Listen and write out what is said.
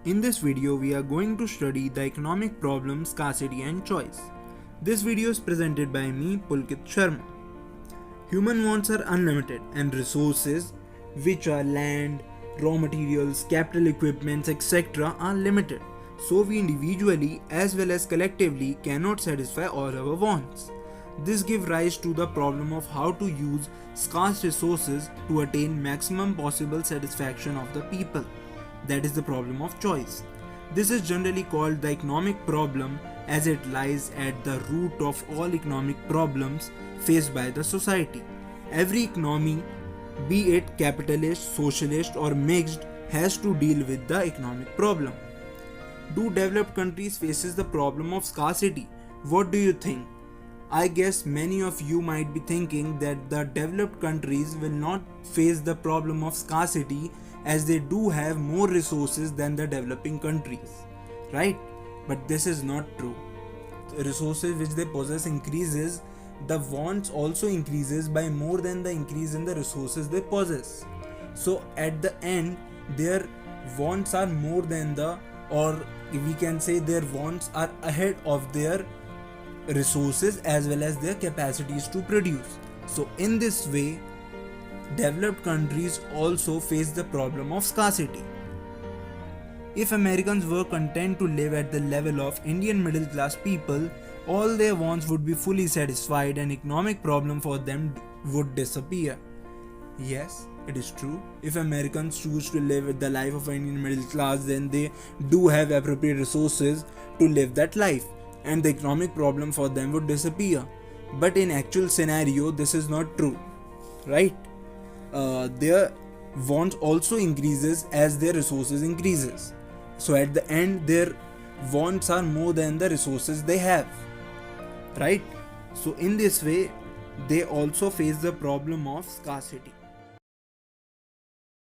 In this video, we are going to study the economic problem scarcity and choice. This video is presented by me, Pulkit Sharma. Human wants are unlimited and resources, which are land, raw materials, capital equipments, etc. are limited. So we individually as well as collectively cannot satisfy all our wants. This gives rise to the problem of how to use scarce resources to attain maximum possible satisfaction of the people. That is the problem of choice. This is generally called the economic problem as it lies at the root of all economic problems faced by the society. Every economy, be it capitalist, socialist or mixed, has to deal with the economic problem. Do developed countries faces the problem of scarcity? What do you think? I guess many of you might be thinking that the developed countries will not face the problem of scarcity as they do have more resources than the developing countries, right? But this is not true. The resources which they possess increases, the wants also increases by more than the increase in the resources they possess. So at the end, their wants are more than or we can say their wants are ahead of their resources as well as their capacities to produce. So in this way, developed countries also face the problem of scarcity. If Americans were content to live at the level of Indian middle class people, all their wants would be fully satisfied and economic problem for them would disappear. Yes, it is true. If Americans choose to live the life of Indian middle class, then they do have appropriate resources to live that life, and the economic problem for them would disappear. But in actual scenario, this is not true, right? Their wants also increases as their resources increases. So at the end, their wants are more than the resources they have, right? So in this way, they also face the problem of scarcity.